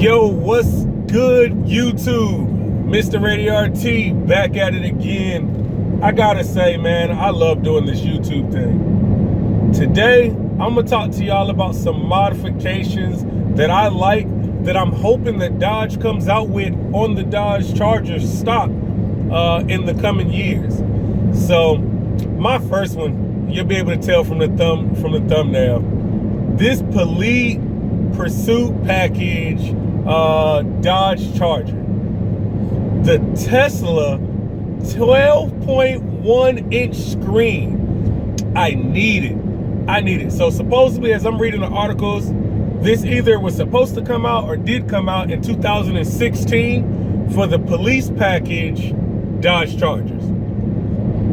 Yo, what's good, YouTube? Mr. Radio RT back at it again. I gotta say, man, I love doing this YouTube thing. Today, I'm gonna talk to y'all about some modifications that I like, that I'm hoping that Dodge comes out with on the Dodge Charger stock in the coming years. So, my first one, you'll be able to tell from the thumbnail. This Police Pursuit Package Dodge Charger. The Tesla 12.1 inch screen. I need it. So supposedly, as I'm reading the articles, this either was supposed to come out or did come out in 2016 for the police package Dodge Chargers.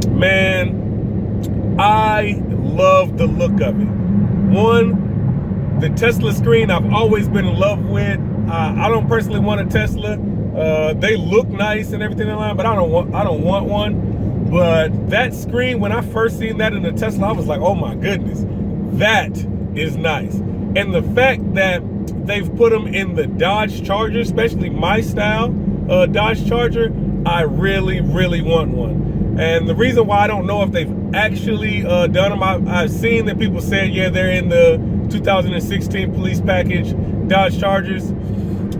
Man, I love the look of it. One, the Tesla screen I've always been in love with. I don't personally want a Tesla. They look nice and everything in line, but I don't want one. But that screen, when I first seen that in the Tesla, I was like, oh my goodness, that is nice. And the fact that they've put them in the Dodge Charger, especially my style Dodge Charger, I really, really want one. And the reason why I don't know if they've actually done them, I've seen that people said, yeah, they're in the 2016 police package Dodge Chargers.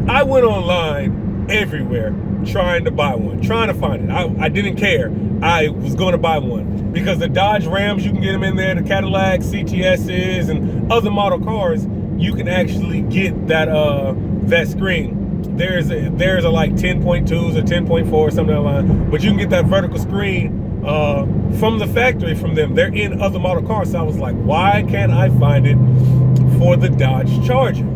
I went online everywhere trying to buy one, trying to find it. I didn't care. I was going to buy one because the Dodge Rams, you can get them in there, the Cadillac CTSs and other model cars, you can actually get that that screen. There's a like 10.2s or 10.4 or something like that, but you can get that vertical screen from the factory from them. They're in other model cars. So I was like, why can't I find it for the Dodge Charger?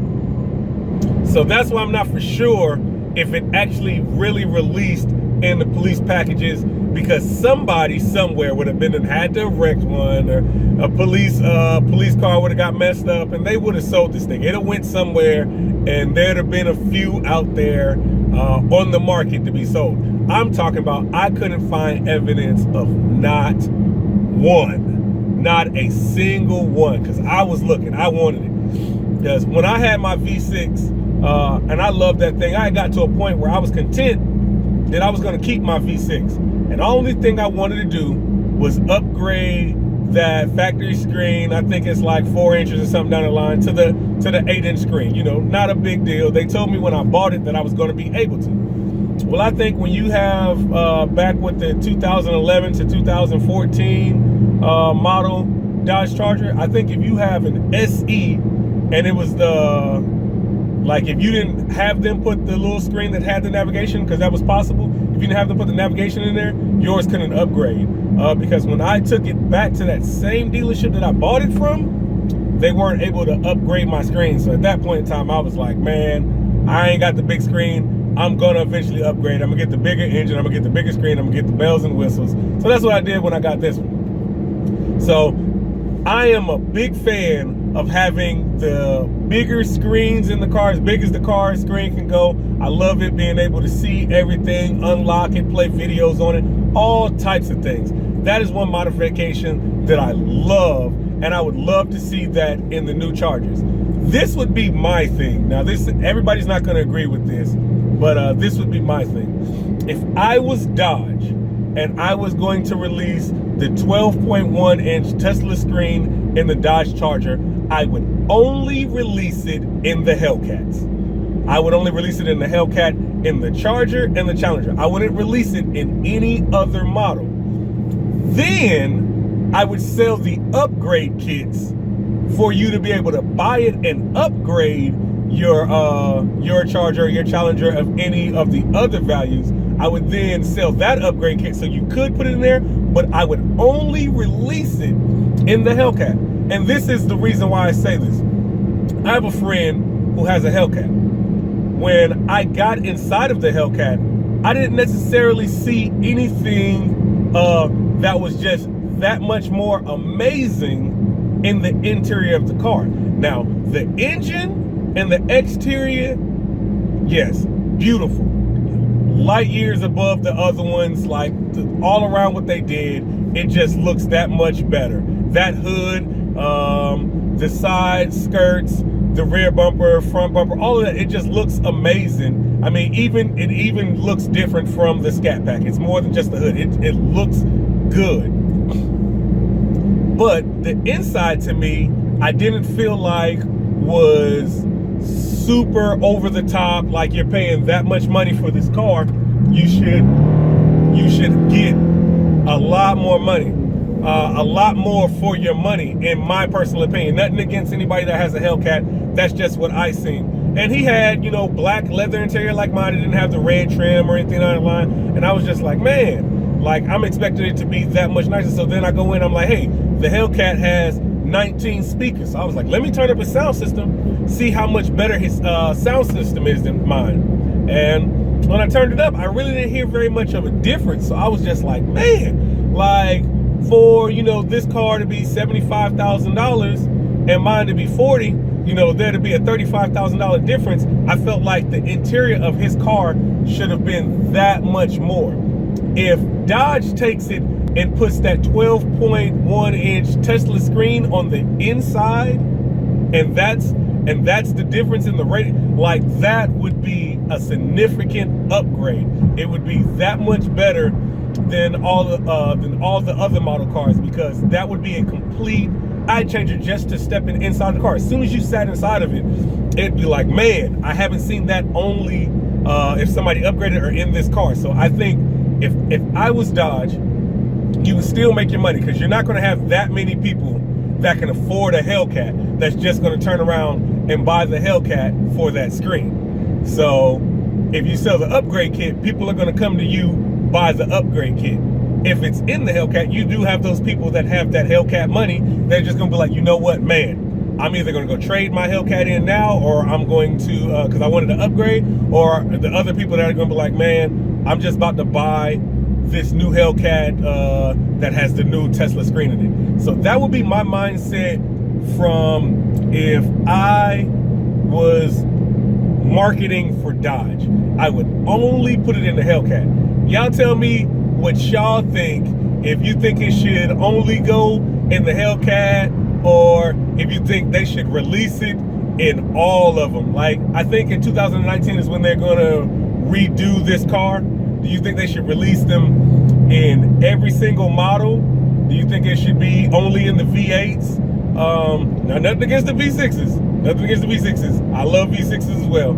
So that's why I'm not for sure if it actually really released in the police packages, because somebody somewhere would have been and had to wreck one, or a police car would have got messed up and they would have sold this thing. It have went somewhere and there'd have been a few out there on the market to be sold. I'm talking about, I couldn't find evidence of not one, not a single one, because I was looking, I wanted it. Because when I had my V6, and I loved that thing, I got to a point where I was content that I was going to keep my V6. And the only thing I wanted to do was upgrade that factory screen. I think it's like 4 inches or something down the line to the 8-inch screen. You know, not a big deal. They told me when I bought it that I was going to be able to. Well, I think when you have back with the 2011 to 2014 model Dodge Charger, I think if you have an SE and it was the, like, if you didn't have them put the little screen that had the navigation, because that was possible, if you didn't have them put the navigation in there, yours couldn't upgrade. Because when I took it back to that same dealership that I bought it from, they weren't able to upgrade my screen. So at that point in time, I was like, man, I ain't got the big screen. I'm gonna eventually upgrade. I'm gonna get the bigger engine, I'm gonna get the bigger screen, I'm gonna get the bells and whistles. So that's what I did when I got this one. So I am a big fan of having the bigger screens in the car, as big as the car screen can go. I love it, being able to see everything, unlock it, play videos on it, all types of things. That is one modification that I love, and I would love to see that in the new Chargers. This would be my thing. Now, everybody's not gonna agree with this, but this would be my thing. If I was Dodge and I was going to release the 12.1 inch Tesla screen in the Dodge Charger, I would only release it in the Hellcats. I would only release it in the Hellcat, in the Charger, and the Challenger. I wouldn't release it in any other model. Then I would sell the upgrade kits for you to be able to buy it and upgrade your Charger, your Challenger of any of the other values. I would then sell that upgrade kit so you could put it in there, but I would only release it in the Hellcat. And this is the reason why I say this. I have a friend who has a Hellcat. When I got inside of the Hellcat, I didn't necessarily see anything that was just that much more amazing in the interior of the car. Now, the engine and the exterior, yes, beautiful. Light years above the other ones, like all around what they did, it just looks that much better. That hood, the side skirts, the rear bumper, front bumper, all of that, it just looks amazing. I mean, it even looks different from the Scat Pack. It's more than just the hood. It looks good. But the inside, to me, I didn't feel like was super over the top, like you're paying that much money for this car. You should get a lot more money, a lot more for your money, in my personal opinion. Nothing against anybody that has a Hellcat. That's just what I seen. And he had, you know, black leather interior like mine. It didn't have the red trim or anything on the line. And I was just like, man, like, I'm expecting it to be that much nicer. So then I go in, I'm like, hey, the Hellcat has 19 speakers. So I was like, let me turn up his sound system, see how much better his sound system is than mine. And when I turned it up, I really didn't hear very much of a difference. So I was just like, man, like, for, you know, this car to be $75,000 and mine to be 40, you know, there to be a $35,000 difference. I felt like the interior of his car should have been that much more. If Dodge takes it and puts that 12.1 inch Tesla screen on the inside, and that's the difference in the rating, like, that would be a significant upgrade. It would be that much better than all the other model cars, because that would be a complete eye changer just to stepping inside the car. As soon as you sat inside of it, it'd be like, man, I haven't seen that only if somebody upgraded or in this car. So I think if I was Dodge, you would still make your money, because you're not going to have that many people that can afford a Hellcat that's just going to turn around and buy the Hellcat for that screen. So if you sell the upgrade kit, people are going to come to you, buy the upgrade kit. If it's in the Hellcat, you do have those people that have that Hellcat money. They're just going to be like, you know what, man, I'm either going to go trade my Hellcat in now, or I'm going to, because I wanted to upgrade, or the other people that are going to be like, man, I'm just about to buy this new Hellcat that has the new Tesla screen in it. So that would be my mindset from if I was marketing for Dodge. I would only put it in the Hellcat. Y'all tell me what y'all think. If you think it should only go in the Hellcat, or if you think they should release it in all of them. Like, I think in 2019 is when they're gonna redo this car. Do you think they should release them in every single model? Do you think it should be only in the V8s? Now, nothing against the V6s. Nothing against the V6s. I love V6s as well.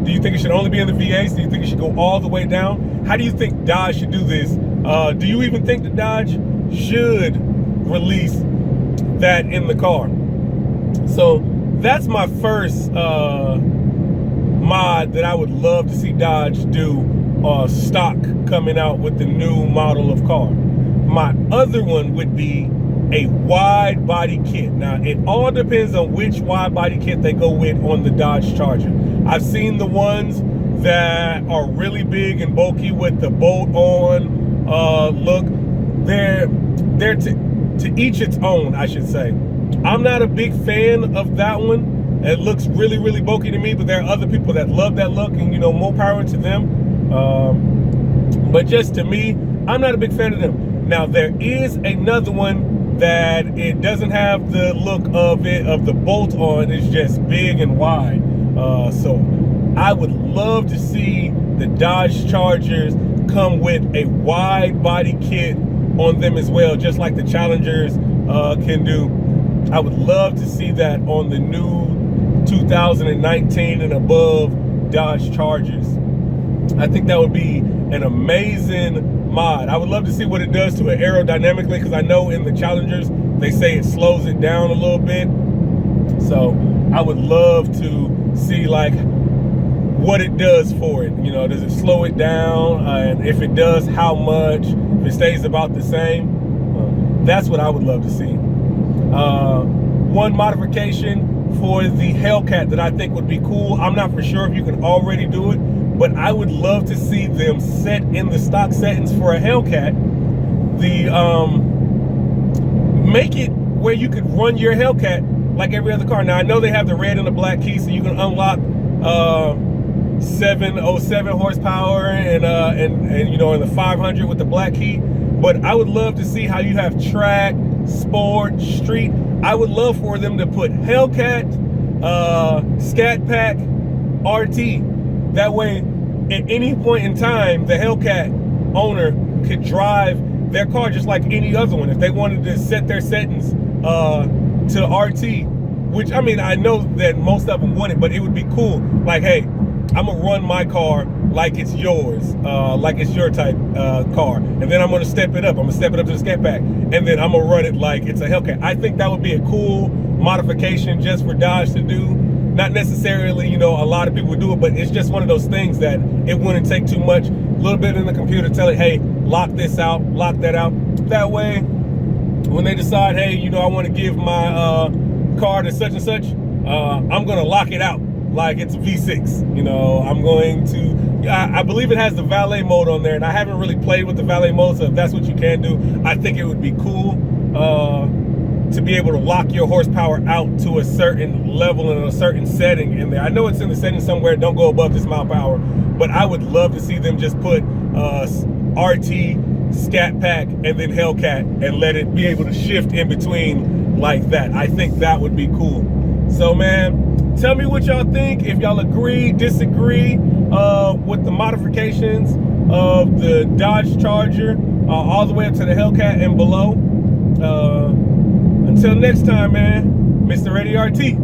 Do you think it should only be in the V8s? Do you think it should go all the way down? How do you think Dodge should do this? Do you even think that Dodge should release that in the car? So that's my first mod that I would love to see Dodge do, stock coming out with the new model of car. My other one would be a wide body kit. Now, it all depends on which wide body kit they go with on the Dodge Charger. I've seen the ones that are really big and bulky with the bolt-on look. They're to each its own, I should say. I'm not a big fan of that one. It looks really, really bulky to me, but there are other people that love that look, and, you know, more power to them. But just to me, I'm not a big fan of them. Now, there is another one that it doesn't have the look of the bolt on. It's just big and wide. So I would love to see the Dodge Chargers come with a wide body kit on them as well, just like the Challengers can do. I would love to see that on the new 2019 and above Dodge Chargers. I think that would be an amazing mod. I would love to see what it does to it aerodynamically, because I know in the Challengers they say it slows it down a little bit. So I would love to see, like, what it does for it. You know, does it slow it down? And if it does, how much? If it stays about the same? That's what I would love to see. One modification for the Hellcat that I think would be cool, I'm not for sure if you can already do it, but I would love to see them set in the stock settings for a Hellcat, make it where you could run your Hellcat like every other car. Now, I know they have the red and the black key, so you can unlock 707 horsepower and you know, in the 500 with the black key. But I would love to see how you have track, sport, street. I would love for them to put Hellcat Scat Pack RT. That way, at any point in time, the Hellcat owner could drive their car just like any other one. If they wanted to set their settings to RT, which, I mean, I know that most of them want it, but it would be cool. Like, hey, I'm gonna run my car like it's yours, like it's your type car, and then I'm gonna step it up. I'm gonna step it up to the Scat Pack, and then I'm gonna run it like it's a Hellcat. I think that would be a cool modification just for Dodge to do. Not necessarily, you know, a lot of people would do it, but it's just one of those things that it wouldn't take too much. A little bit in the computer, tell it, hey, lock this out, lock that out. That way, when they decide, hey, you know, I want to give my car to such and such, I'm gonna lock it out like it's a V6. You know, I'm going to, I believe it has the valet mode on there, and I haven't really played with the valet mode, so if that's what you can do, I think it would be cool to be able to lock your horsepower out to a certain level and a certain setting in there. I know it's in the setting somewhere, don't go above this mile per hour, but I would love to see them just put RT, Scat Pack, and then Hellcat, and let it be able to shift in between like that. I think that would be cool. So, man, tell me what y'all think. If y'all agree, disagree with the modifications of the Dodge Charger all the way up to the Hellcat and below. Until next time, man, Mr. Ready RT.